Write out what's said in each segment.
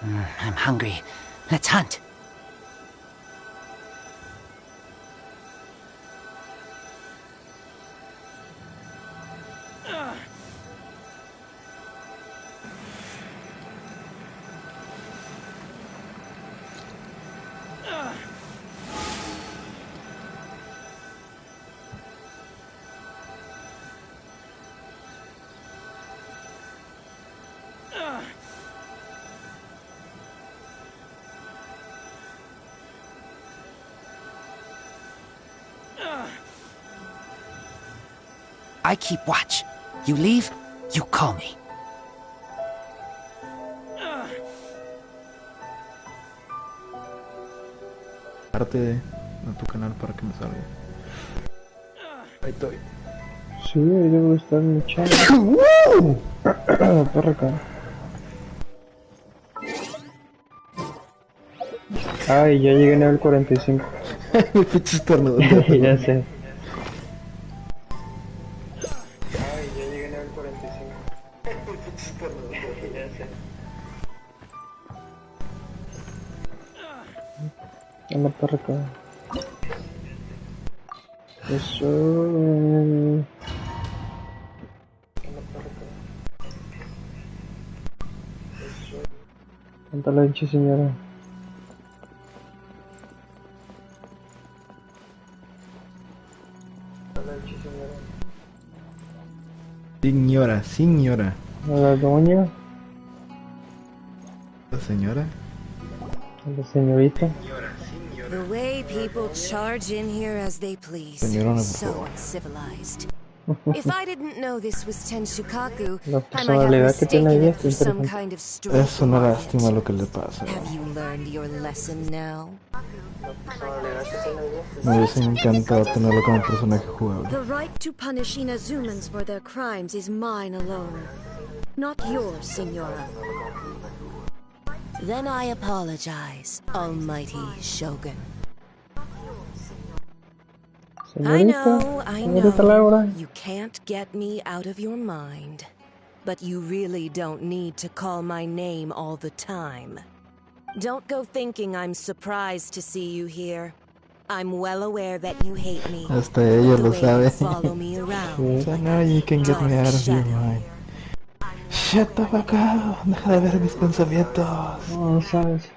I'm hungry. Let's hunt. I keep watch. You leave, you call me. Parte a tu canal para que me salga. Ahí estoy. Sí, ahí debo estar en el chat. Perra acá. Ay, ya llegué a nivel 45. Me pinche estornudo. Ya sé. En la perra acá. Eso. Tanta leche, señora. Señora, señora. La doña. La señora. La señorita. The way people charge in here as they please. Señorona, por So favor. uncivilized. If I didn't know this was Tenshukaku, La I might have personalidad que tiene mistaken ella it es for some interesante. kind of street Es una market. lástima lo que le pasa. Have you learned your lesson now? Me hubiese encantado tenerlo como personaje jugable. The right to punish Inazumans for their crimes is mine alone, not yours, Signora. Then I apologize, Almighty Shogun. I know, Señorita Laura. you can't get me out of your mind. But you really don't need to call my name all the time. Don't go thinking I'm surprised to see you here. I'm well aware that you hate me. Hasta ella the lo way sabe. you follow me around. So now you can get me out of your mind. Shut the fuck up. Deja de ver mis pensamientos. No, sabes.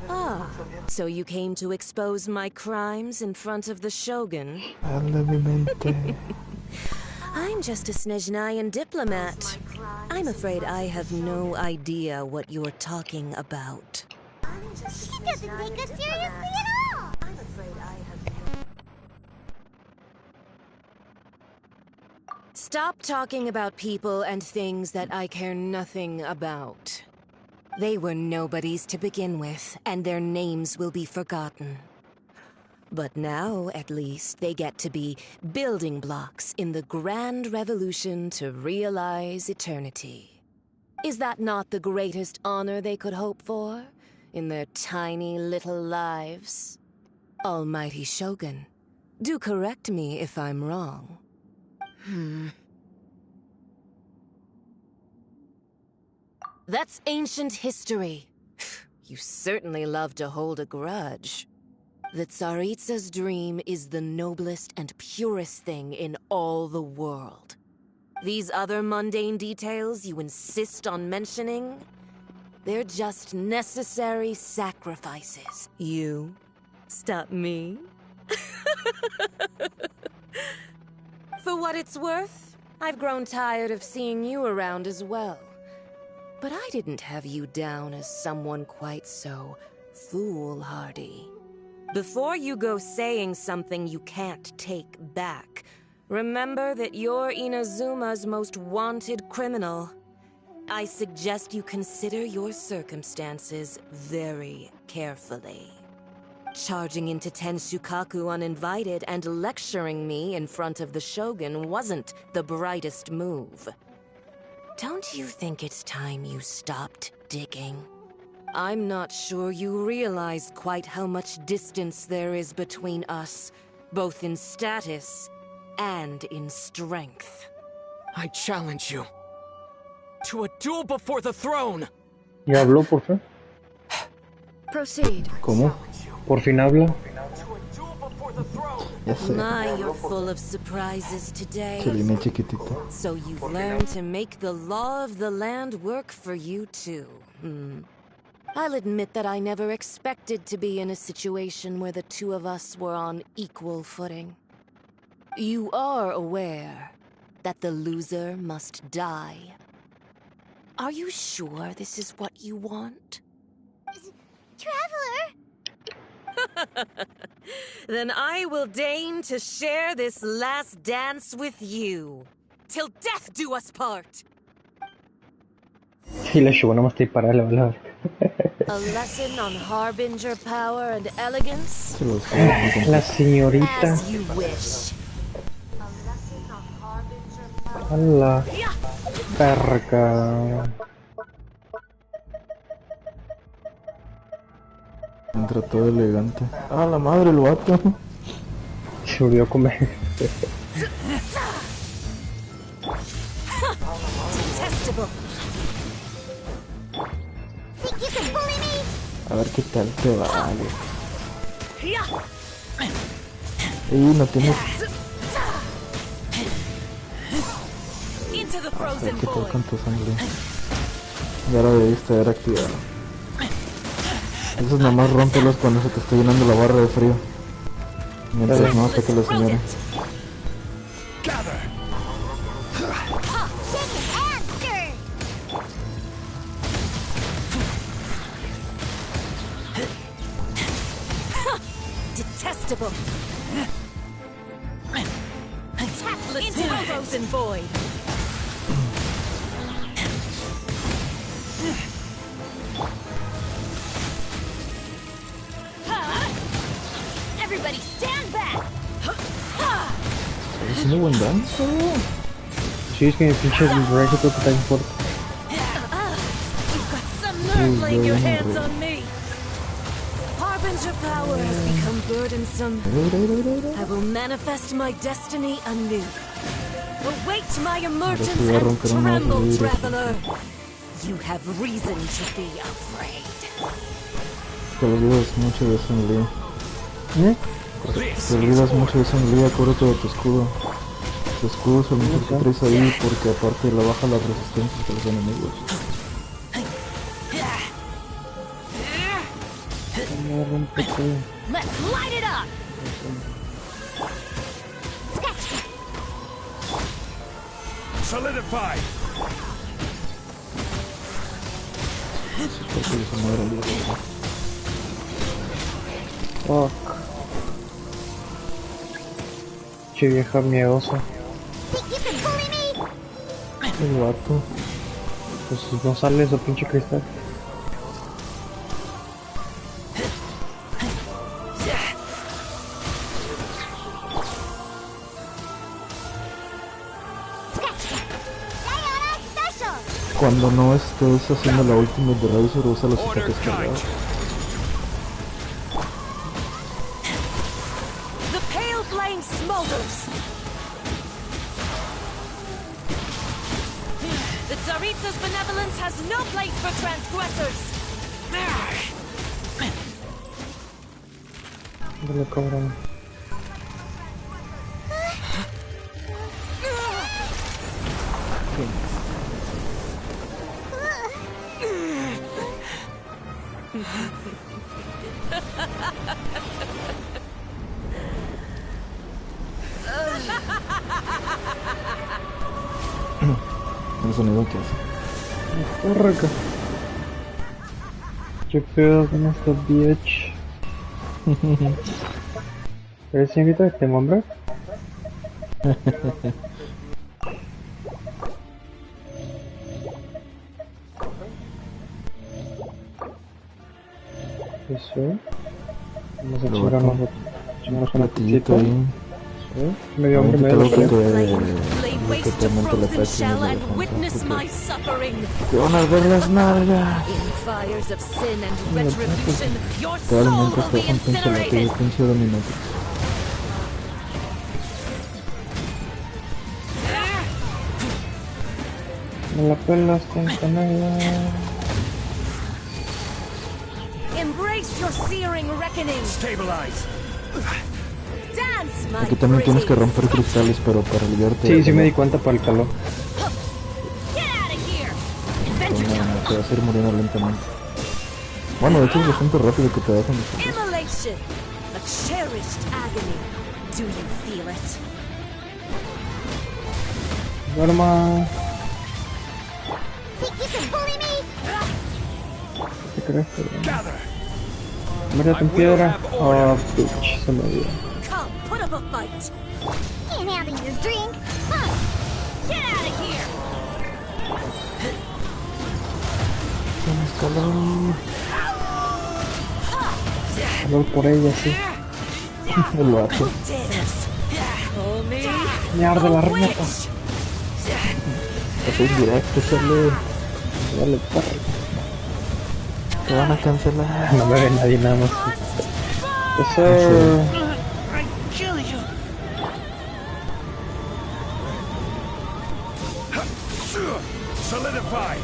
Ah, so you came to expose my crimes in front of the Shogun? Habla mi mente. I'm just a Snezhnayan diplomat. I'm afraid I have no idea what you're talking about. She doesn't take us seriously at all! I'm afraid I have... Stop talking about people and things that I care nothing about. They were nobodies to begin with, and their names will be forgotten. But now, at least, they get to be building blocks in the grand revolution to realize eternity. Is that not the greatest honor they could hope for in their tiny little lives? Almighty Shogun, do correct me if I'm wrong. That's ancient history. You certainly love to hold a grudge. The Tsaritsa's dream is the noblest and purest thing in all the world. These other mundane details you insist on mentioning, they're just necessary sacrifices. You stop me? For what it's worth, I've grown tired of seeing you around as well. But I didn't have you down as someone quite so foolhardy. Before you go saying something you can't take back, remember that you're Inazuma's most wanted criminal. I suggest you consider your circumstances very carefully. Charging into Tenshukaku uninvited and lecturing me in front of the Shogun wasn't the brightest move. Don't you think it's time you stopped digging? I'm not sure you realize quite how much distance there is between us, both in status and in strength. I challenge you to a duel before the throne. ¿Ya habló por fin? Proceed. ¿Cómo? ¿Por fin habla? Ya sé. My, you're full of surprises today. Chelina chiquitita. So you've learned to make the law of the land work for you too. I'll admit that I never expected to be in a situation where the two of us were on equal footing. You are aware that the loser must die. Are you sure this is what you want? Traveler! Then I will deign to share this last dance with you. Till death do us part! Sí, la Shogun nomás está ahí para le vale ver. A lesson on harbinger power and elegance? Se los juro. La señorita. As you wish. A la verga. Entra todo elegante. Ah, la madre, el vato. Se volvió a comer. Detestable. Think you can bully me? A ver qué tal te va, vale. No tienes. Into the A ver frozen qué tal void. con tu sangre. Ya la debiste haber activado. Esos nomás rómpelos cuando se te está llenando la barra de frío. Mientras no ataque la señora. Shaken and stirred! Detestable. Tactless into the frozen void. Everybody stand back! ¿Estás haciendo buen dance? Sí, es que mi pinche Ranger creo que está bien fuerte. You've got some nerve laying your hands on me. Harbinger power has become burdensome. I will manifest my destiny anew. Await my emergence and tremble, traveler. You have reason to be afraid. Te olvidas mucho de Sangría. Te olvidas mucho de Sangría, acuérdate de tu escudo. Tu escudo es el mejor que traes ahí porque aparte le baja las resistencias de los enemigos. No rompe todo. Let's light it up! Solidified. Porque se muere el día. Fuck. Che vieja miedosa. Think you can bully me? El vato. Pues no sale ese pinche cristal. Sayonara special! Cuando no estés haciendo la última de Razor, usa los ataques cargados. The pale flame smolders. The Tsaritsa's benevolence has no place for transgressors. Dale, cabrón. El sonido que hace. Corre acá. ¿Qué pedo con esta bitch? ¿Eres señorita de este hombre? Eso. Vamos a echar a nosotros. Echamos una Platillito pizza. ahí. Medio hombre, medio Tengo que pelea. Lay waste to frozen shell and witness my suffering. Te van a ver las nalgas. In fires of sin and retribution, your soul Realmente will be estás un pinche incinerated. latido, pinche dominatrix. Me la pelas con canela. Embrace your searing reckoning. Stabilize. Dance, my Aquí también tienes que pretties. romper cristales, pero para aliviarte. Sí, sí me di cuenta por el calor. Get out of here. No, Adventure time. te vas a ir muriendo lentamente. Bueno, de hecho es bastante rápido que te dejan de hacer. Immolation. A cherished agony. Do you feel it? Duerma. Think you can bully me? ¿Qué crees? Gather. Muérete en piedra. Oh, bitch, se me dio. Come, put up a fight. Can't handle your drink. Huh. Get out of here. Tienes calor. Calor por ella, sí. El vato. Dance. Hold me. Me arde la riata. Eso es directo, sale. Dale, perro. Te van a cancelar. No me ve nadie nada más. Eso. Solidify.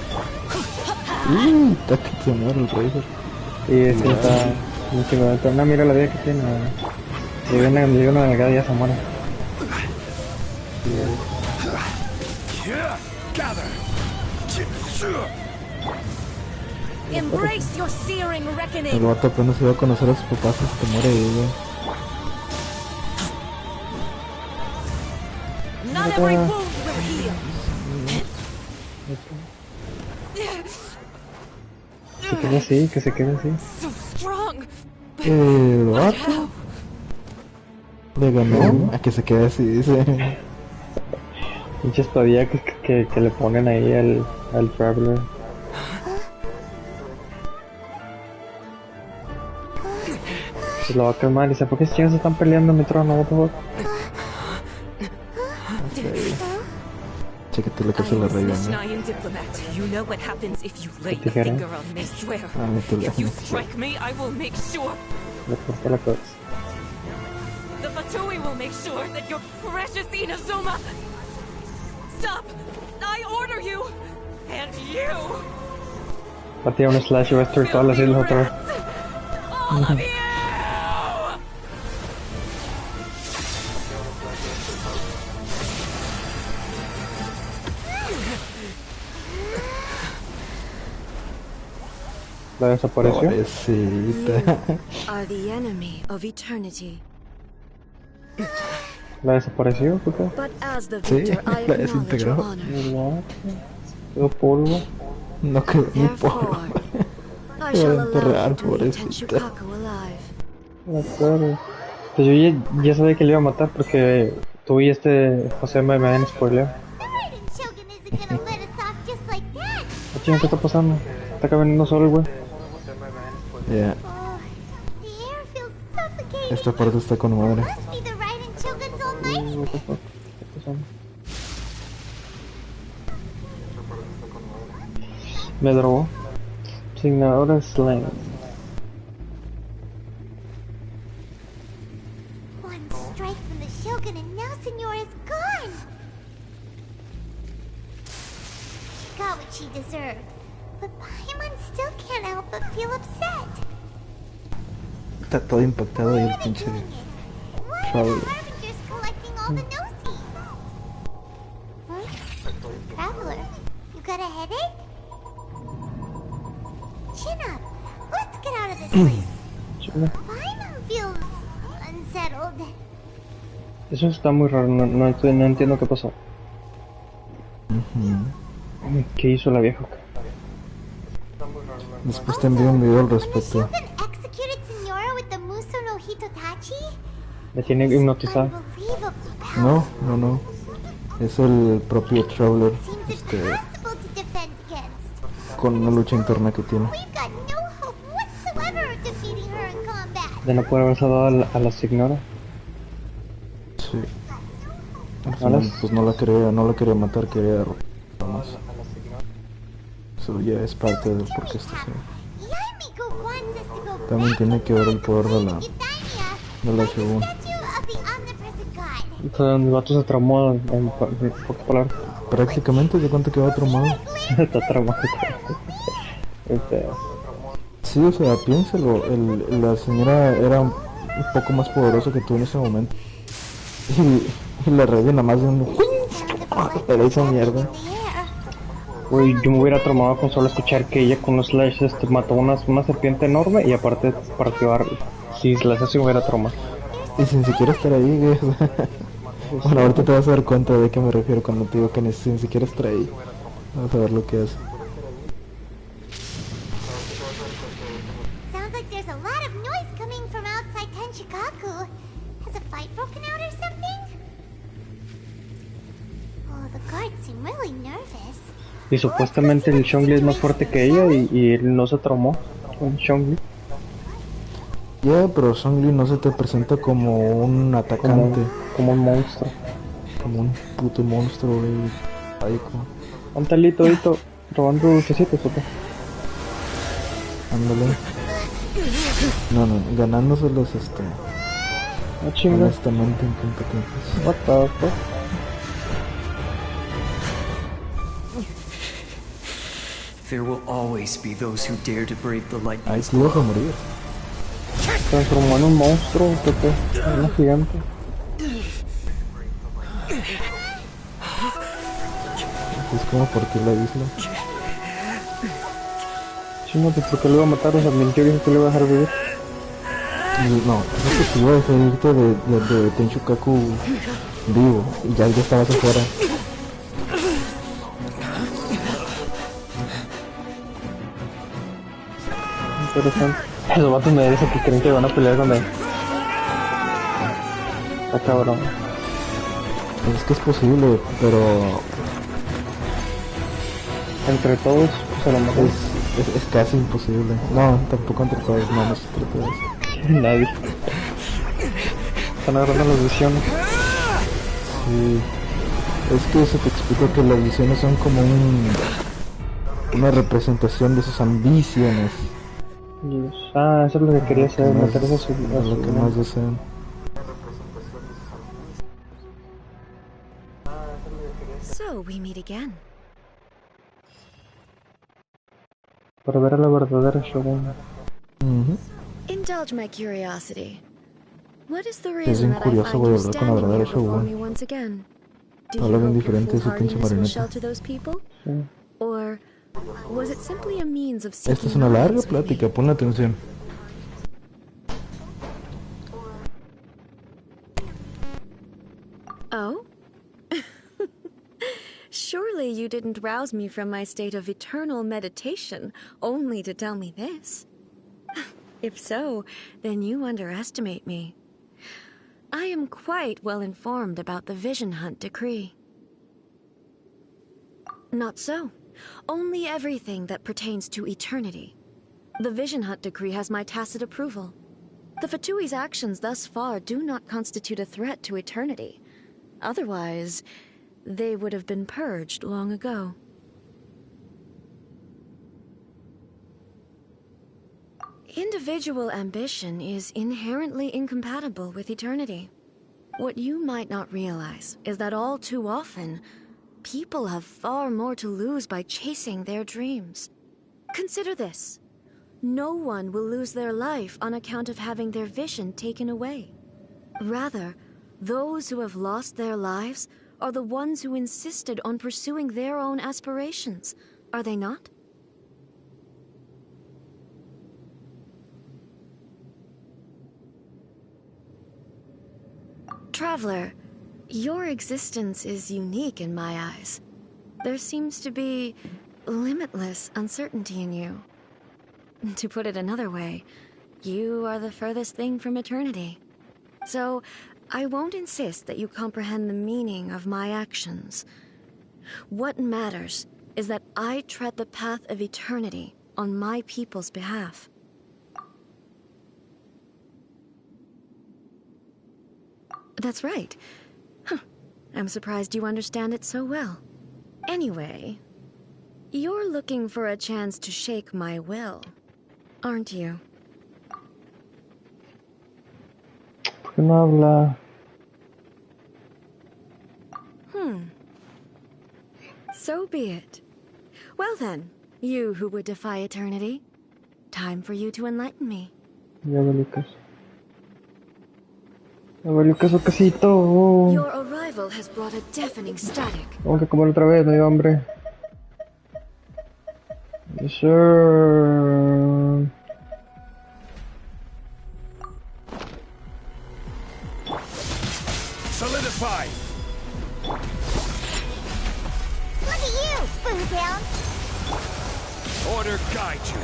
Está que se muere el rey. Sí, es que está muy chido. Pero no, mira la vida que tiene. Le dio una delgada y ya se muere. Gather. Embrace your searing El reckoning. vato apenas iba a conocer a sus papás y se muere ella. Not every wound will heal. Que se quede así, que se quede así. So strong. El vato le ganó a que se quede así, dice. Pinche espadilla que le ponen ahí al Traveler. Se lo va a calmar y dice, ¿por qué chingas se están peleando en mi trono? What the fuck? Chécate lo que hace I la was reina. Nishnayan diplomat. You know what happens if you lay a Tijera. finger on me, swear. Ah, no te If you la strike me, I will make sure. Le corté la cabeza. The Fatui will make sure that your precious Inazuma... Stop! I order you! And you! Va a tirar un slash y va a destruir todas las islas otra vez. All of you! La desapareció. Pobrecita. Are the enemy of eternity. La desapareció, puta. But as the Sí, victor, I la acknowledge desintegró. your honor. ¿Verdad? Quedó polvo. No quedó ni Therefore, polvo. I Te shall va a allow enterrar, you to eat pobrecita. Shukaku alive. La cara. Pues yo ya sabía que le iba a matar porque tú y este José me habían spoileado. The Raiden Shogun isn't gonna let us off just like that. Ah, chinga, ¿qué está pasando? Está caminando solo el güey. Ya, Oh, the air feels suffocating. esta parte está con madre. Must be the Raiden Shogun's almighty. What the fuck? ¿Qué está pasando? Me drogó. Signadora Slime. One strike from the Shogun and now Senora is gone. She got what she deserved. But Paimon still can't help but feel upset. Está todo impactado ahí el pinche Traveler. Scavengers collecting all the no-seeds. Traveler, you got a headache? Chin up. Let's get out of this place. Paimon feels unsettled. Eso está muy raro, no entiendo qué pasó. ¿Qué hizo la vieja? Después te envío un video al respecto. An executed señora with the Muso no Hitotachi? Me tiene hipnotizado. Unbelievably powerful. No. Es el propio Traveler, Seems impossible to defend against. con una lucha interna que tiene. We've got no hope whatsoever of defeating her in combat. De no poder haber salvado a la señora. Sí. Al final, pues no la quería matar, quería derrotar más. Eso ya es parte del por qué está así. Yaimiko wants us to go También back tiene que ver el poder de la Yutania Shogun. statue of the omnipresent god. Entonces el vato se traumó en pocas palabras. Prácticamente se cuenta que va traumado. Está traumado. Sí, o sea, piénsalo, la señora era un poco más poderosa que tú en ese momento. Y la revive nada más de un... Pero hizo mierda. Uy, yo me hubiera traumado con solo escuchar que ella con los slashes mató una serpiente enorme y aparte partió a... Si slash así me hubiera traumado. Y sin siquiera estar ahí, güey. Bueno, ahorita te vas a dar cuenta de qué me refiero cuando te digo que sin siquiera estar ahí. Vas a ver lo que hace. Sounds like there's a lot of noise coming from outside Tenshikaku. Has a fight broken out or something? Oh, the guards seem really nervous. Y supuestamente el Zhongli es más fuerte que ella y él no se traumó con Zhongli. Ya, pero Zhongli no se te presenta como un atacante. Como un monstruo. Como un puto monstruo, güey. Psycho. Un talito, robando dulcecitos, ¿o qué? Ándale. No, ganándoselos, Ah, chinga. honestamente incompetentes. What the fuck? There will always be those who dare to brave the Ahí lightning's te ibas a morir. Transformó en un monstruo, ¿qué? Una gigante. Es como partir la isla. Chingate, ¿por qué lo iba a matar? O sea, mintió, dijo que lo iba a dejar vivir. No, es que te iba a dejar irte de Tenchukaku vivo. Y ya estabas afuera. Interesante. Esos vatos me dicen que creen que van a pelear con él. Está cabrón. Es que es posible, pero Entre todos se lo matan. es casi imposible. No, tampoco entre todos, no se trata de eso. Nadie. Están agarrando las visiones. Sí. Es que se te explica que las visiones son como una representación de sus ambiciones. Ah, eso es lo que quería hacer, meterse a su... Lo que más desean. So we meet again. Para ver a la verdadera Shogun. Indulge my curiosity. What is the bien reason that I curioso, find güey, you hablar con la standing verdadera here before Shogun. me once again? Do Habla you bien hope your diferente ese pinche foolhardiness will marioneta. shelter those people? Sí. Or was it simply a means of Esta es seeking una larga knowledge with plática, me? ponle atención. Oh? Surely you didn't rouse me from my state of eternal meditation only to tell me this. If so, then you underestimate me. I am quite well informed about the Vision Hunt decree. Not so. Only everything that pertains to eternity. The Vision Hunt decree has my tacit approval. The Fatui's actions thus far do not constitute a threat to eternity. Otherwise, they would have been purged long ago. Individual ambition is inherently incompatible with eternity. What you might not realize is that all too often, people have far more to lose by chasing their dreams. Consider this. No one will lose their life on account of having their vision taken away. Rather, those who have lost their lives are the ones who insisted on pursuing their own aspirations, are they not? Traveler, your existence is unique in my eyes. There seems to be limitless uncertainty in you. To put it another way, you are the furthest thing from eternity. So, I won't insist that you comprehend the meaning of my actions. What matters is that I tread the path of eternity on my people's behalf. That's right. Huh. I'm surprised you understand it so well. Anyway, you're looking for a chance to shake my will, aren't you? ¿Por qué no habla? So be it. Well then, you who would defy eternity, time for you to enlighten me. Ya valió caso. Ya valió caso, casito. Your arrival has brought a deafening static. Tengo que comer otra vez, me dio hambre. Yes, sir. Solidify! Look at you, Food Town. Order guide you.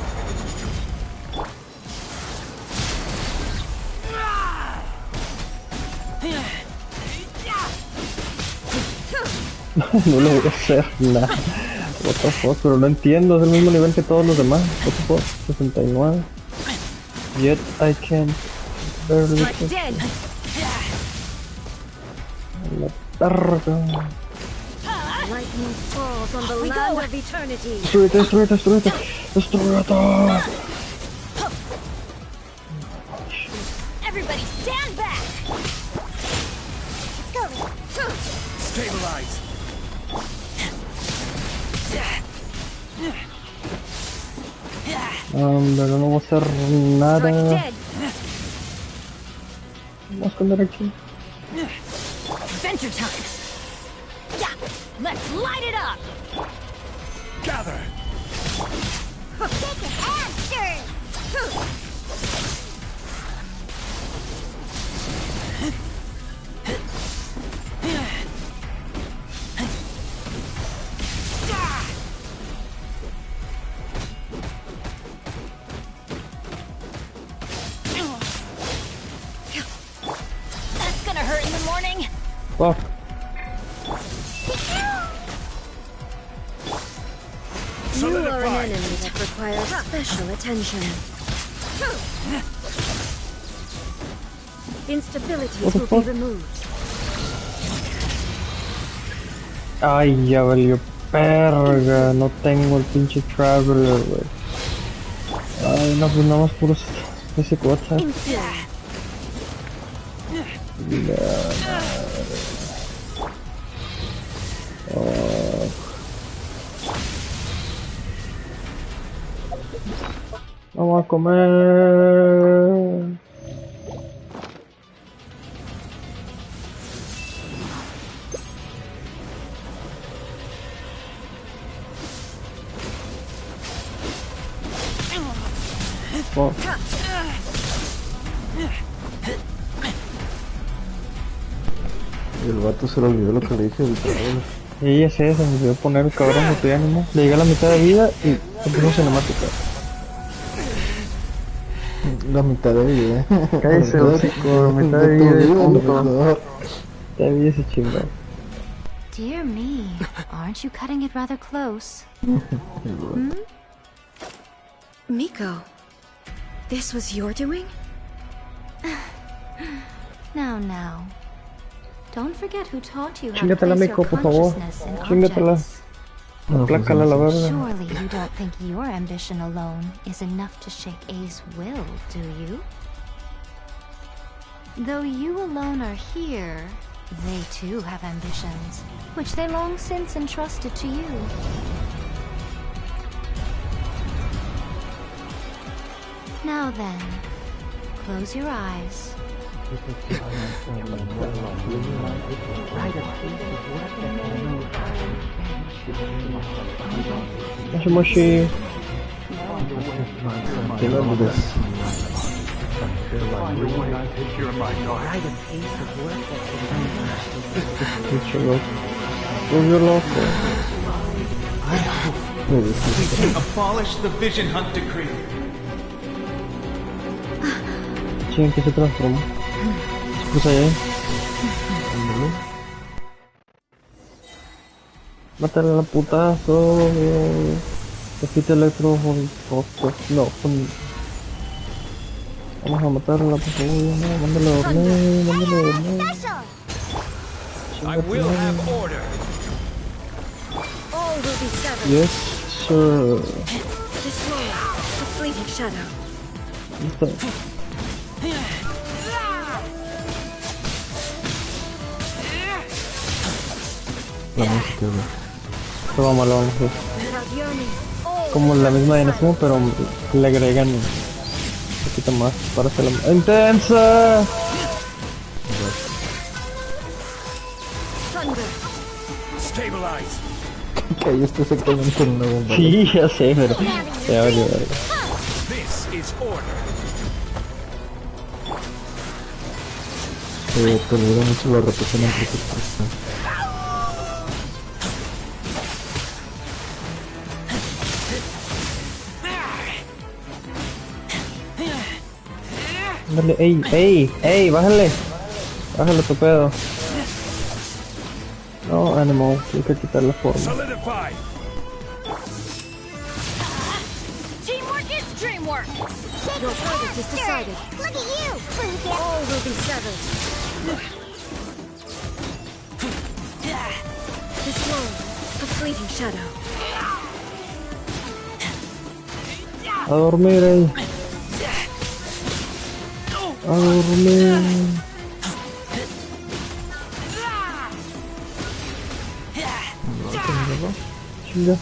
No le voy a hacer nada. What the fuck, pero no entiendo, es el mismo nivel que todos los demás. What the fuck, 69. Yet I can barely Dead. La verga. Lightning falls on the land of eternity. Destruyete, destruyete, destruyete. Destruyete. Everybody stand back. Let's go. Stabilize. Pero no voy a hacer nada. Dead. Vamos a esconder aquí. Adventure time. Yeah, let's light it up. Gather. Take an answer. That's gonna hurt in the morning. Fuck. You are an enemy that requires special attention. Instabilities will be removed. Ay, ya valió verga. No tengo el pinche Traveler, güey. Ay, no, pues nada más puros ese cosa. Vamos a comer. Oh. Y el vato se le olvidó lo que le dije del trabajo. Y ya sé, se me olvidó poner el cabrón de tu ánimo. Le llegué a la mitad de vida y se puso cinemática. La mitad de vida. Cállese, hocico, la mitad de vida y punto. La mitad de vida ese chingado. Dear me, aren't you cutting it rather close? Miko, this was your doing? Now. Don't forget who taught you how to Chingatela, place your Miko, por favor. consciousness in Chingatela. objects. Aplácala la verga. Surely you don't think your ambition alone is enough to shake A's will, do you? Though you alone are here, they too have ambitions, which they long since entrusted to you. Now then, close your eyes. Moshi. Abolish the Vision Hunt Decree. ¿En qué se transforma? Pues allá. Mátale a la putazo. Quita electro. No, vamos a matarla, por favor. No, mándale a dormir, mándale a dormir. I will have order. All will be severed. Yes, sir. This world, a fleeting shadow. Listo. La música, güey. Esto va mal, vamos a ver. Without yearning, all Como la misma de Inazuma, pero le agregan un poquito más para hacerla intensa. thunder. Stabilize. Caíste exactamente en una bomba. Sí, ya sé, pero ya valió. This is order. Te olvida mucho la rotación entre tus personas. Dale, ey, bájale. Bájale tu pedo. No, Animal, hay que quitar la forma. Solidify. Teamwork is dreamwork. Your verdict is decided. Look at you. All will be severed. This world, a fleeting shadow. A dormir, ey. A dormir. Chinga.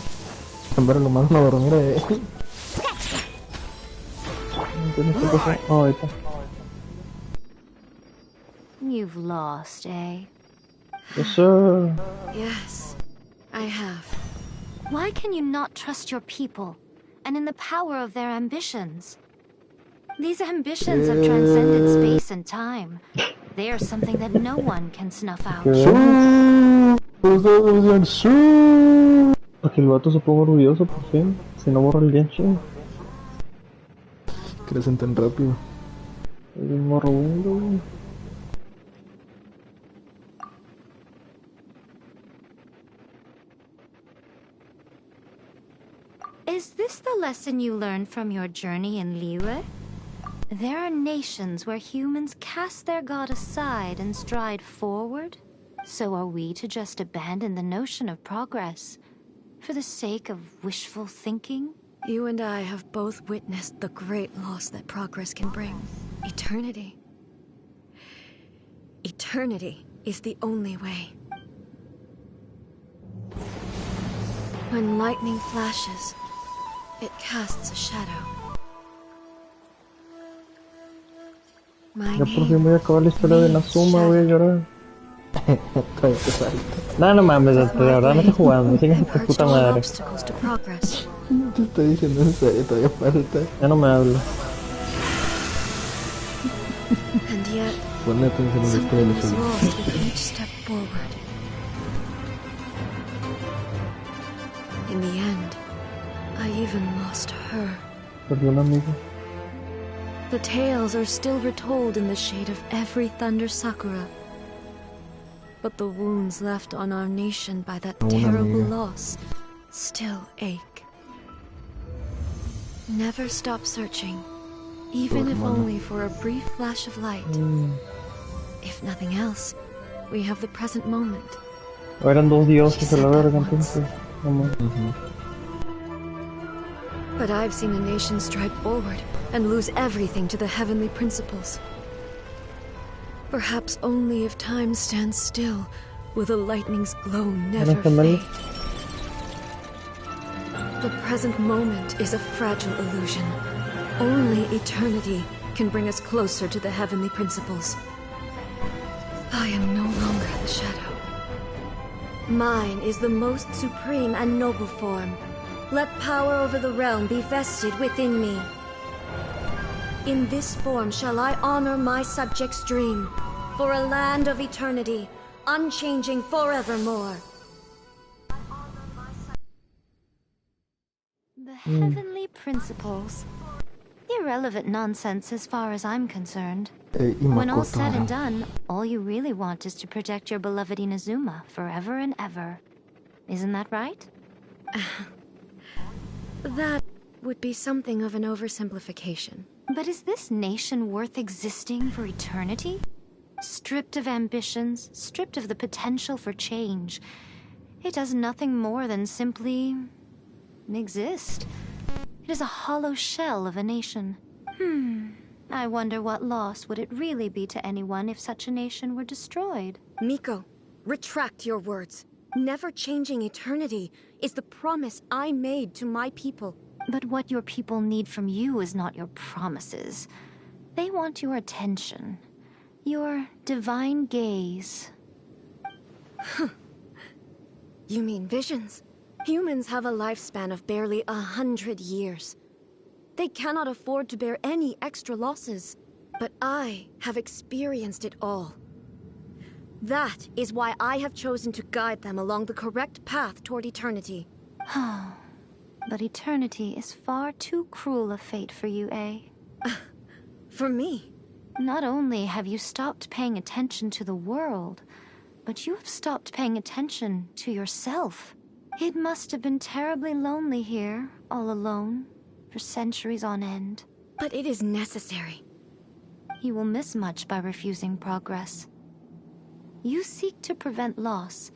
Hombre, lo mandan a dormir a él. ¿Qué pasó? Oh, ahí está. You've lost, eh? Yes, sir. Yes, I have. Why can you not trust your people and in the power of their ambitions? These ambitions have transcended space and time. They are something that no one can snuff out. Para que el vato se ponga orgulloso por fin. Si no borra el Genshin. Crecen tan rápido. El morrobundo. Is this the lesson you learned from your journey in Liyue? There are nations where humans cast their god aside and stride forward. So are we to just abandon the notion of progress for the sake of wishful thinking? You and I have both witnessed the great loss that progress can bring. Eternity. Eternity is the only way. When lightning flashes, it casts a shadow. My Ya por fin name voy a acabar la historia de Inazuma, voy a llorar. Todavía te falta. No mames, de verdad no estoy jugando, sigue tu puta all madre. obstacles to progress. Te estoy diciendo en serio, todavía falta. Ya no me hablo. And yet, Ponle atención a la historia de something los is lost with each step forward. In the end, I even lost her. Perdí un amigo. The tales are still retold in the shade of every thunder sakura. But the wounds left on our nation by that terrible loss still ache. Never stop searching, even if only for a brief flash of light. If nothing else, we have the present moment. O eran dos dioses a la verga entonces. No mames. But I've seen a nation stride forward and lose everything to the heavenly principles. Perhaps only if time stands still will the lightning's glow never fade. The present moment is a fragile illusion. Only eternity can bring us closer to the heavenly principles. I am no longer the shadow. Mine is the most supreme and noble form. Let power over the realm be vested within me. In this form shall I honor my subjects' dream, for a land of eternity, unchanging forevermore. The heavenly principles. Irrelevant nonsense as far as I'm concerned. When all's said and done, all you really want is to protect your beloved Inazuma forever and ever. Isn't that right? That would be something of an oversimplification. But is this nation worth existing for eternity? Stripped of ambitions, stripped of the potential for change. It does nothing more than simply exist. It is a hollow shell of a nation. I wonder what loss would it really be to anyone if such a nation were destroyed. Miko, retract your words. Never changing eternity is the promise I made to my people. But what your people need from you is not your promises. They want your attention. Your divine gaze. You mean visions? Humans have a lifespan of barely 100 years. They cannot afford to bear any extra losses. But I have experienced it all. That is why I have chosen to guide them along the correct path toward eternity. But eternity is far too cruel a fate for you, eh? For me? Not only have you stopped paying attention to the world, but you have stopped paying attention to yourself. It must have been terribly lonely here, all alone, for centuries on end. But it is necessary. You will miss much by refusing progress. You seek to prevent loss,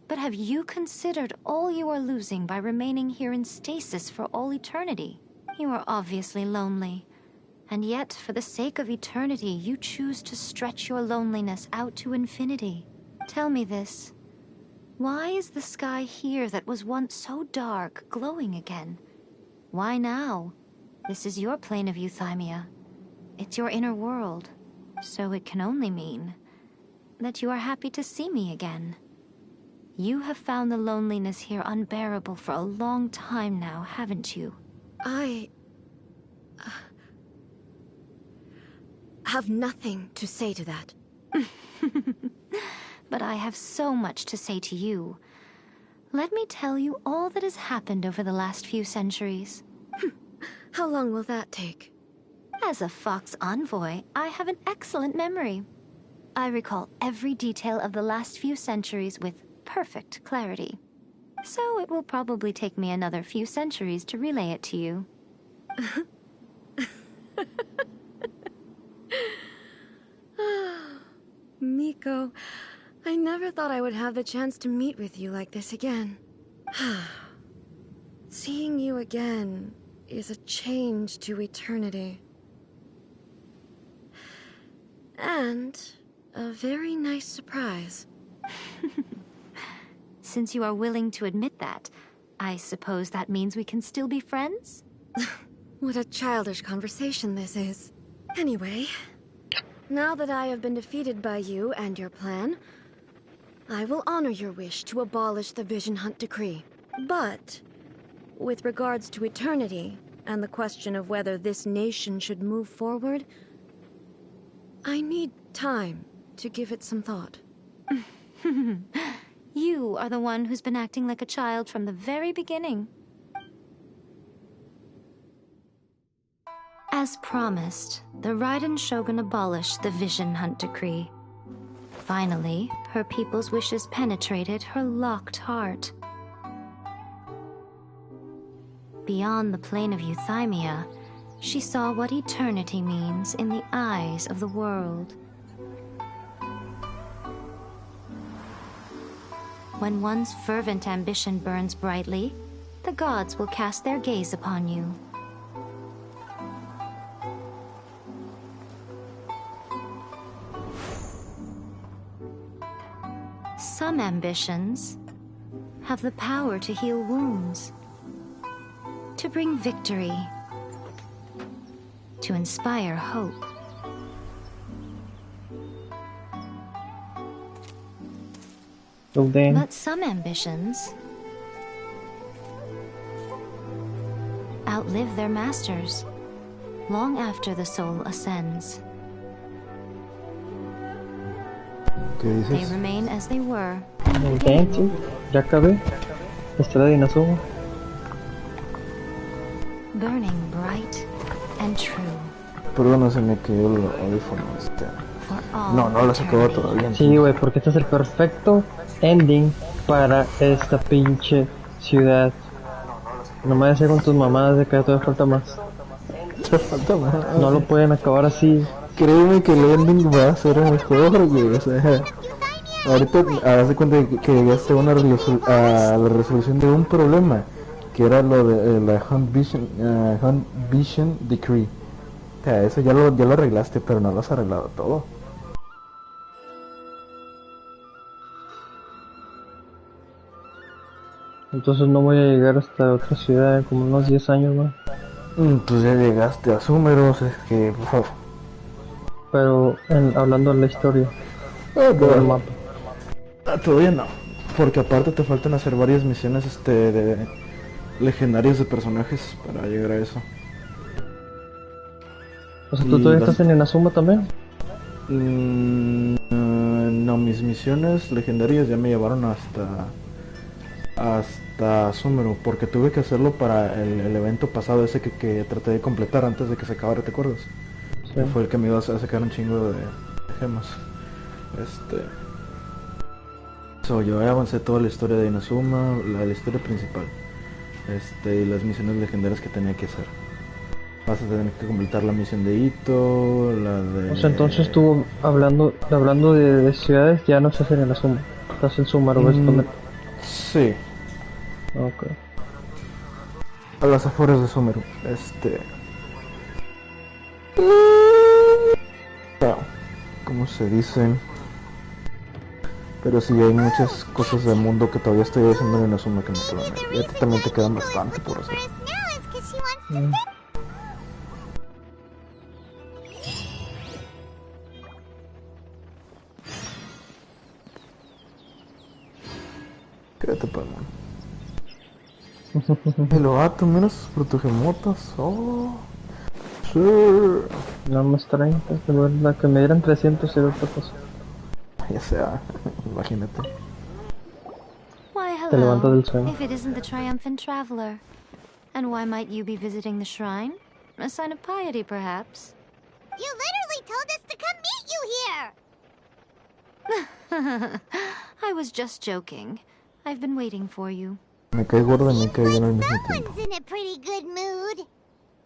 but have you considered all you are losing by remaining here in stasis for all eternity? You are obviously lonely, and yet for the sake of eternity you choose to stretch your loneliness out to infinity. Tell me this. Why is the sky here that was once so dark glowing again? Why now? This is your plane of euthymia. It's your inner world, so it can only mean that you are happy to see me again. You have found the loneliness here unbearable for a long time now, haven't you? I have nothing to say to that. But I have so much to say to you. Let me tell you all that has happened over the last few centuries. How long will that take? As a Fox envoy, I have an excellent memory. I recall every detail of the last few centuries with perfect clarity. So it will probably take me another few centuries to relay it to you. Miko, I never thought I would have the chance to meet with you like this again. Seeing you again is a change to eternity. And a very nice surprise. Since you are willing to admit that, I suppose that means we can still be friends? What a childish conversation this is. Anyway, now that I have been defeated by you and your plan, I will honor your wish to abolish the Vision Hunt Decree. But, with regards to eternity, and the question of whether this nation should move forward, I need time to give it some thought. You are the one who's been acting like a child from the very beginning. As promised, the Raiden Shogun abolished the Vision Hunt Decree. Finally, her people's wishes penetrated her locked heart. Beyond the plane of euthymia, she saw what eternity means in the eyes of the world. When one's fervent ambition burns brightly, the gods will cast their gaze upon you. Some ambitions have the power to heal wounds, to bring victory. to inspire hope. Oh, damn. But some ambitions outlive their masters, long after the soul ascends. ¿Qué They dices? remain as they were. Oh, damn, sí. Ya acabé. La historia de Inazuma. Burning bright and true Perdón, se me quedó el audífono. for all No lo sacó eternity. todavía. Sí, güey, porque este es el perfecto ending para esta pinche ciudad. No me decir con tus mamadas de que todavía falta más. Te falta más. No lo pueden acabar así. Créeme que el ending va a ser mejor, güey. O sea, ahorita haz de cuenta que llegaste a, a la resolución de un problema, que era lo de la Hunt Vision Decree. O sea, eso ya lo arreglaste, pero no lo has arreglado todo. Entonces no voy a llegar hasta otra ciudad en como unos 10 años más. Pues ya llegaste a Sumeros, es que... Pero hablando de la historia del mapa. Todavía no, porque aparte te faltan hacer varias misiones de legendarias de personajes para llegar a eso. O sea, ¿tú todavía las- estás en Inazuma también? No, mis misiones legendarias ya me llevaron hasta Sumeru, porque tuve que hacerlo para el evento pasado ese que traté de completar antes de que se acabara, ¿te acuerdas? Sí. Que fue el que me iba a sacar un chingo de gemas. Yo avancé toda la historia de Inazuma, la historia principal, y las misiones legendarias que tenía que hacer. Vas a tener que completar la misión de Ito, la de... O sea, entonces tú hablando de ciudades ya no estás en Inazuma. Estás en Sumeru, básicamente. Sí, Ok. a las afueras de Sumeru, ¿cómo se dice? Pero sí, hay muchas cosas del mundo que todavía estoy haciendo en Inazuma que no te lo niego. Y a ti también te quedan bastante por hacer. Quédate para mí. Y lo vato, mira sus protugemotas. Oh, sí. Nada más 30, la que me dieran 300 era otra cosa. Ya sea, imagínate. Why, Te levantas hello, del sueño. if it isn't the triumphant traveler. And why might you be visiting the shrine? A sign of piety, perhaps? You literally told us to come meet you here! I was just joking. I've been waiting for you. Me cae gorda y me cae bien al mismo tiempo. Someone's in a pretty good mood.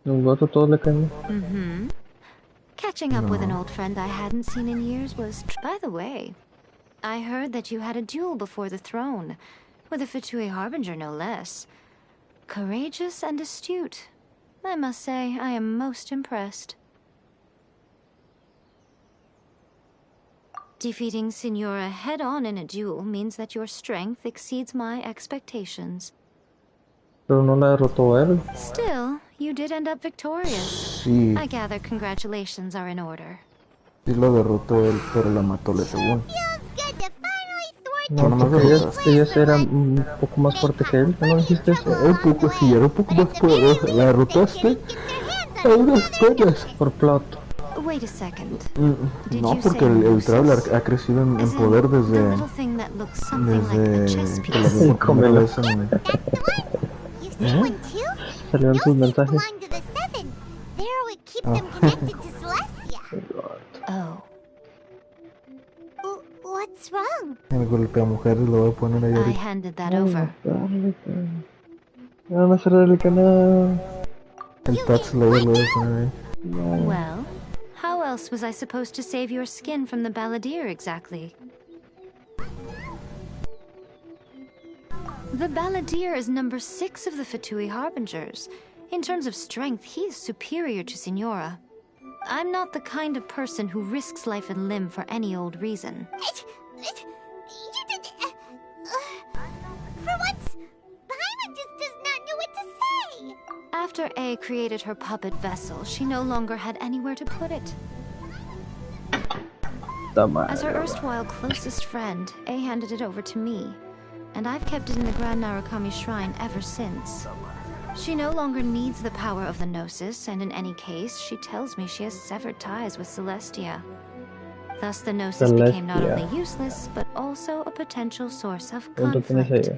Los gatos todos le caen. Mm-hmm. Catching up with an old friend I hadn't seen in years was... By the way, I heard that you had a duel before the throne, with a Fatui Harbinger no less. Courageous and astute. I must say, I am most impressed. Defeating Signora head-on in a duel means that your strength exceeds my expectations. Pero no la derrotó él. Still, you did end up victorious. Sí, I gather congratulations are in order. sí lo derrotó él, pero la mató la segunda. Feels good to finally thwart No, nomás porque derrotaste. ellas eran un poco más fuertes que él. ¿No dijiste eso? Un poco, sí, era un poco más poderosa. La derrotaste a unas penas. Por plot. Wait a second. No, porque el Traveler ha crecido en As in, poder the desde little thing that looks something like a chess que la piece. vi por primera Cómelo. vez en... You see one too? Salieron sus Yours mensajes. belong to the Seven. There would keep them connected to Celestia. Oh. What's wrong? El golpe a mujer lo voy a poner ahí I ahorita. handed that over. Van a cerrar el canal. El Tats lo voy a poner ahí. Well, how else was I supposed to save your skin from the balladeer exactly? The balladeer is number 6 of the Fatui Harbingers. In terms of strength, he is superior to Signora. I'm not the kind of person who risks life and limb for any old reason. For once, Paimon just does not know what to say. After A created her puppet vessel, she no longer had anywhere to put it. As her erstwhile closest friend, A handed it over to me, and I've kept it in the Grand Narukami Shrine ever since. She no longer needs the power of the Gnosis, and in any case, she tells me she has severed ties with Celestia. Thus, the Gnosis became not only useless, but also a potential source of conflict.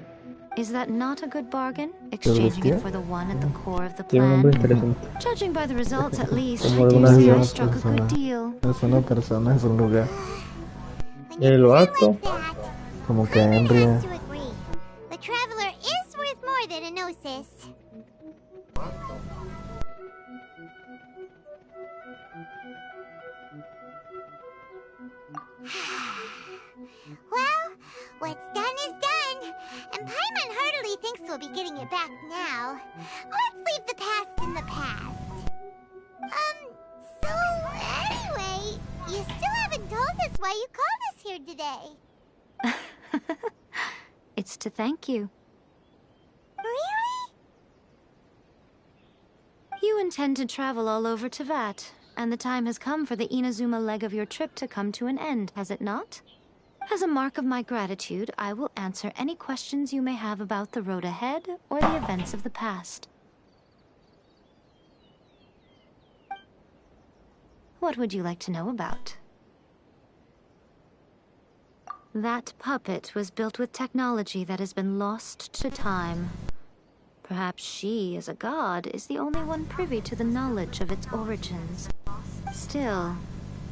Is that not a good bargain? Exchanging it for the one at the core of the plan? Judging by the results, at least, I dare say I struck a good deal. Es una persona, es un lugar. El vato. Como que Embria. The traveler is worth more than a gnosis. Well, what's done is done, and Paimon heartily thinks we'll be getting it back now. Let's leave the past in the past. So anyway, you still haven't told us why you called us here today. It's to thank you. Really? You intend to travel all over Teyvat, and the time has come for the Inazuma leg of your trip to come to an end, has it not? As a mark of my gratitude, I will answer any questions you may have about the road ahead or the events of the past. What would you like to know about? That puppet was built with technology that has been lost to time. Perhaps she, as a god, is the only one privy to the knowledge of its origins. Still,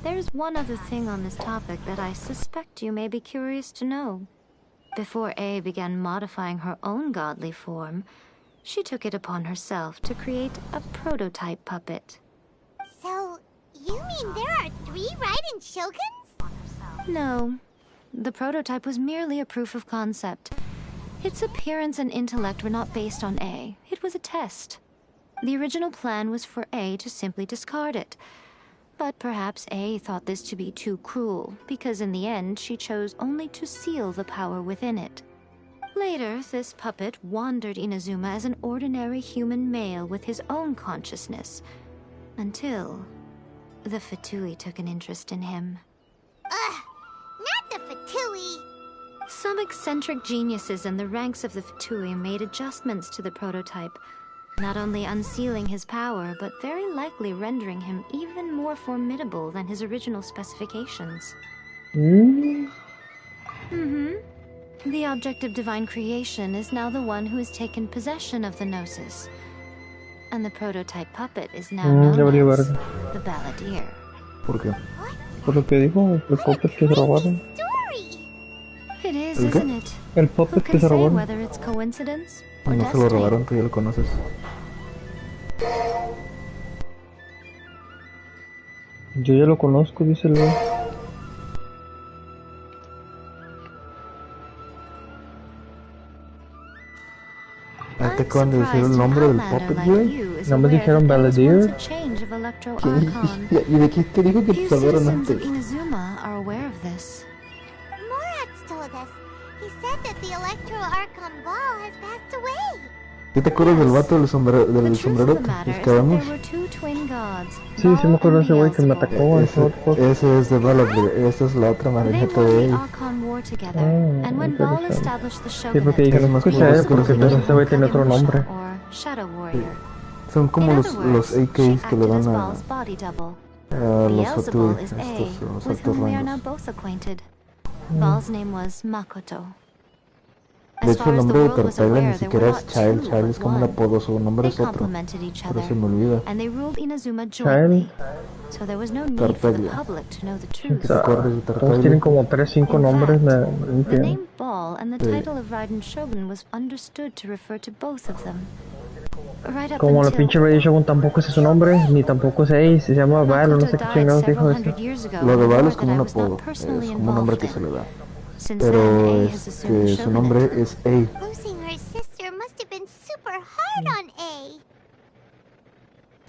there's one other thing on this topic that I suspect you may be curious to know. Before A began modifying her own godly form, she took it upon herself to create a prototype puppet. So, you mean there are 3 Raiden Shoguns? No. The prototype was merely a proof of concept. Its appearance and intellect were not based on A. It was a test. The original plan was for A to simply discard it. But perhaps A thought this to be too cruel, because in the end she chose only to seal the power within it. Later, this puppet wandered Inazuma as an ordinary human male with his own consciousness, until the Fatui took an interest in him. Ugh, not the Fatui! Some eccentric geniuses in the ranks of the Fatui made adjustments to the prototype, not only unsealing his power, but very likely rendering him even more formidable than his original specifications. The object of divine creation is now the one who has taken possession of the Gnosis. And the prototype puppet is now known as the Balladeer. ¿Por qué? Por lo que dijo, el puppet que se robaron. It is, isn't it? El Who puppet que can se say robaron. whether it's coincidence or No se lo destiny? robaron, tú ya lo conoces. Yo ya lo conozco, dice el güey. Ah, te acaban de decir el nombre del puppet, güey. ¿No me dijeron Balladeer? ¿Y de qué te dijo que te salvaron antes? Inazuma are aware of this. Morat's told us. He said that the Electro Archon Ball has passed away. ¿Qué te acuerdas del vato del The truth of sombrero? the matter ¿Los is that quedamos? there were 2 twin gods, Sí, sí me acuerdo de ese güey que me Beelzebub. atacó. Ese es de Balladeer, esta es la otra They marioneta won de the él. Archon War together, Ah, and when Baal interesante. established the Sí, porque dije, Es no más escuché como a él los porque pues ese güey tiene otro nombre. or Shadow Warrior. Son como In los other words, she AKs que le acted as dan Baal's body double. a los Beelzebul Fatui, is estos A, los with altos whom we are now rangos. both acquainted. Baal's name was Makoto. De As hecho, far el as the nombre de world was Tartaglia ni aware, there were siquiera not es Child, 2, Child but es como un 1. apodo, su nombre They es otro, complemented each pero se other, me olvida. and they ruled Inazuma jointly. So there was no need for the Tartaglia. public to know the truth. O sea, ¿Recuerdas de todos Tartaglia? tienen como 3, 5 In nombres. fact, Me the dije, name Baal and the Sí. title of Raiden Shogun was understood to refer to both of them. Right up como la until pinche Raiden Shogun tampoco es su nombre, ni tampoco es Ace, se llama Val, no Makoto sé qué died chingados several dijo eso. hundred years ago Lo de in Val war es that como I un was not apodo, personally es como un nombre involved que se le in. da. Since then, Pero A has assumed the su shogunate. nombre es A. Losing her sister must have been super hard on A.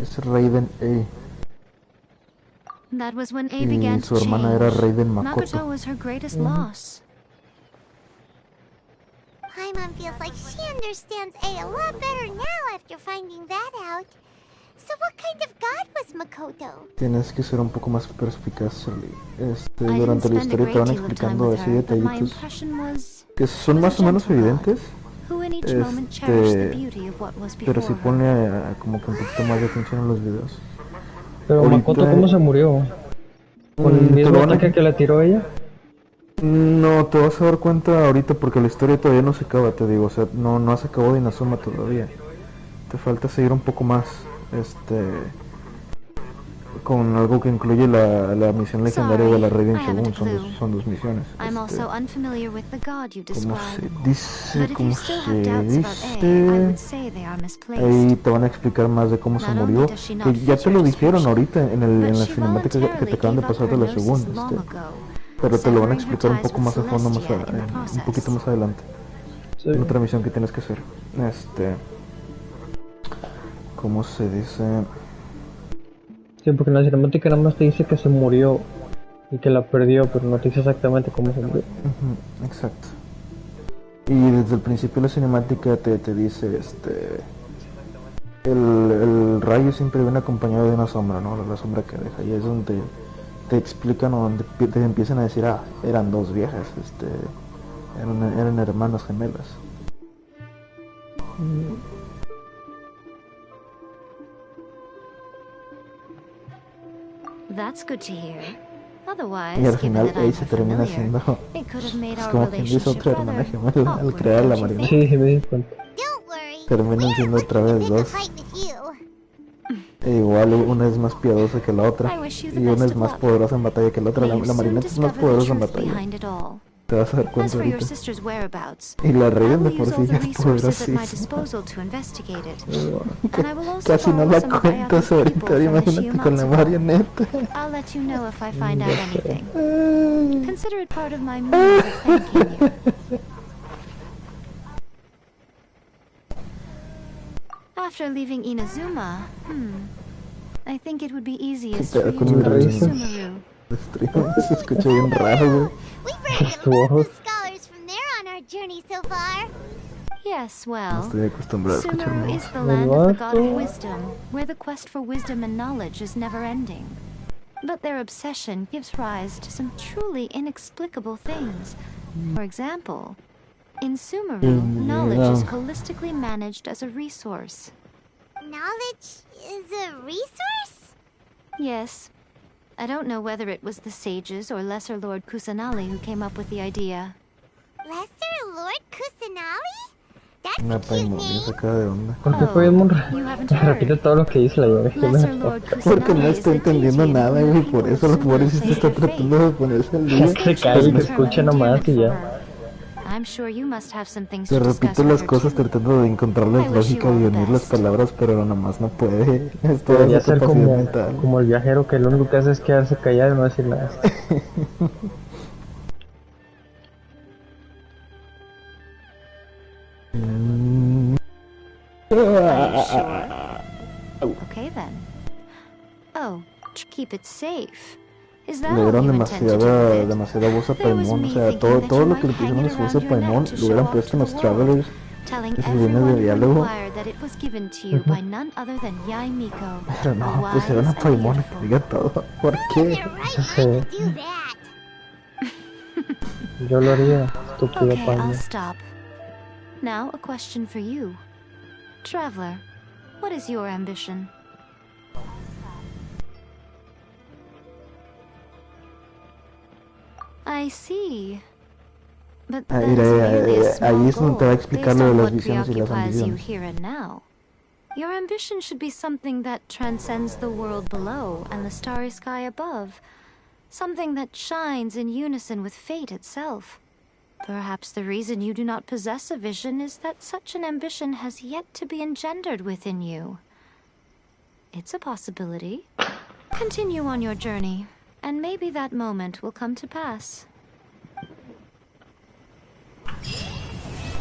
Es Raiden A. That was when A Y began su to hermana era change. Raiden Makoto Makoto. was her greatest loss. Paimon feels like she understands A lot better now after finding that out. So what kind of god was Makoto? Tienes que ser un poco más perspicaz, Charlie. I didn't Durante la spend a historia te great van deal of time explicando with así her, but my detallitos impression was que son was a más o menos gentle god, evidentes, who in each moment cherished the beauty of what was pero before sí her. pone como que un poquito más de atención en los videos. Pero Ahorita- Makoto, ¿cómo se murió? ¿Con el te mismo lo van a- ataque que le tiró ella? No, te vas a dar cuenta ahorita porque la historia todavía no se acaba, te digo, o sea, no has acabado de Inazuma todavía. Te falta seguir un poco más, con algo que incluye la misión legendaria de la Raiden I haven't Shogun, a clue. son dos misiones. I'm also unfamiliar with the god you Como se describe. dice, But if como you still se have doubts about A, I dice, would say they are ahí misplaced. te van a explicar más de cómo se Not only murió, does she not que ya te fit lo your dijeron description, ahorita en but la she cinemática que te voluntarily acaban de gave up pasar de her la gnosis segunda, long ago, pero te lo van a severing her explicar un ties poco más a with fondo Celestia in the un process. poquito más adelante. Sí. En otra misión que tienes que hacer. ¿Cómo se dice? Sí, porque en la cinemática nada más te dice que se murió y que la perdió, pero no te dice exactamente cómo se murió. Ujú, exacto. Y desde el principio de la cinemática te dice, el rayo siempre viene acompañado de una sombra, ¿no? La sombra que deja, y es donde te explican o donde te empiezan a decir, eran dos viejas, eran hermanas gemelas. That's good to hear. Otherwise, Y al given final that I'm se termina familiar, siendo, it could have made es our como quien dice, relationship otra hermana rather gemela al awkward, crear la don't you marioneta. think? Sí, me di cuenta. Don't worry. Terminan We're siendo otra looking to vez pick a dos. fight with you. E igual una es más piadosa que la otra, I wish you the y una best es of más luck. poderosa en batalla que la otra. May you La soon marioneta es más discover the poderosa en truth batalla. behind it all. Te vas a dar As cuenta for your ahorita. sister's whereabouts, Y la I Raiden de will por use all sí the es resources at my poderosísima. disposal to investigate it. And I will also Casi no borrow la some of cuentas Ayaka's ahorita, people from the imagínate con la Shiumatsu vault. marioneta. I'll let you know if I find out anything. Ay. Consider it part of my means of thanking you. After leaving Inazuma, I think it would be easiest for you to Con go to raíces. Sumeru. Se escucha bien raro, güey. We've ran into Tu lots voz. of scholars from there on our journey so far. Yes, No well, estoy acostumbrado a escuchar Sumeru voz. is the land of the god of What? wisdom, where the quest for wisdom and knowledge is never ending. But their obsession gives rise to some truly inexplicable things. For example, in Sumeru, knowledge is holistically managed as a resource. Knowledge is a resource? Yes. I don't know whether it was the sages or Lesser Lord Kusanali who came up with the idea. Lesser Lord Kusanali? That's Una a cute paimon bien name. sacada de onda. ¿Por qué fue muy You haven't repite heard. todo lo que dice la llave? Lesser Lord Porque no Kusanali is está the entendiendo deity in nada, whom güey, the por people eso of los pobres Sumeru se place está their tratando de ponerse al día. Se cae y se escucha nomás y ya. I'm sure you must have some things Te to discuss repite with las her cosas too. tratando de encontrarles I wish you lógica all y the unir las best. palabras, pero nomás no puede. Es toda Debería su ser capacidad como, mental. como el viajero que lo único que hace es quedarse callado y no decir nada. Are you sure? Okay then. Oh, keep it safe. Is that Le all dieron you intend to do with it? demasiada voz a There was Paimon, me o sea, thinking todo, that todo you lo might que le hang pusieron it a su voz around a your Paimon neck to lo show hubieran off puesto to en the los world, Travelers, telling esas líneas everyone de who diálogo, inquired that it was given to you by none other than Yai Miko, pero a no, pusieron wise a and Paimon a que beautiful. diga todo. ¿Por qué? They're right Sí. not to do that. Yo lo haría, estúpido Okay, I'll paño. stop. Now, a question for you. Traveler, what is your ambition? I see. But that Mira, is merely a ahí small es donde te va a goal explicar based lo de on las what visiones y las preoccupies you ambiciones. here and now. Your ambition should be something that transcends the world below and the starry sky above. Something that shines in unison with fate itself. Perhaps the reason you do not possess a vision is that such an ambition has yet to be engendered within you. It's a possibility. Continue on your journey, and maybe that moment will come to pass.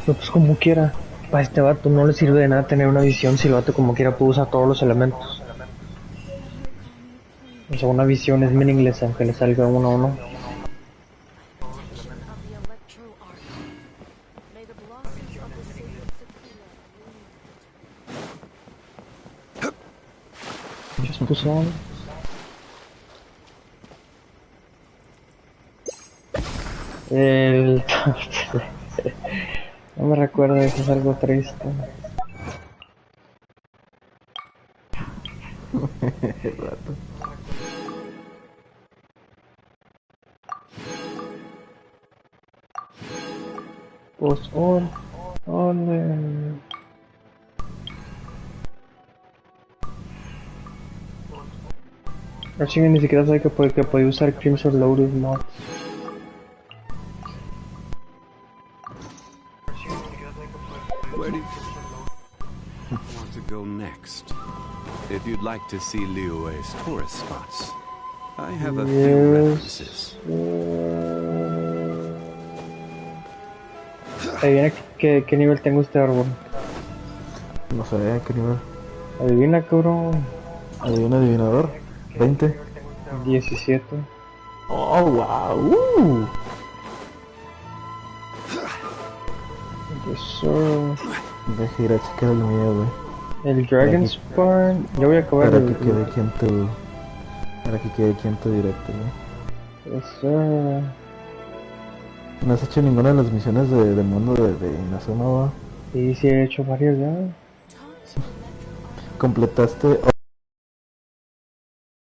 Pero pues como quiera, para este vato no le sirve de nada tener una visión si el vato como quiera puede usar todos los elementos. O sea, una visión es meaningless aunque le salga uno a uno. excusón. El... no me recuerdo, eso es algo triste. Pues on. Así que ni siquiera sabe que puede usar Crimson Lotus mod. Where do you want to go next? If you'd like to see Liyue's tourist spots, I have a few references. Adivina qué nivel tengo este árbol. No sé, ¿qué nivel? Adivina, cabrón. Adivina, adivinador. 20. 17. Oh, wow. Eso. Deja ir a checar el mío, güey. El Dragon Spawn. Yo voy a acabar Para que quede aquí en tu... Para que quede aquí en tu directo, güey. Eso. ¿No has hecho ninguna de las misiones de mundo de Inazuma, güey? Sí, he hecho varias ya. Completaste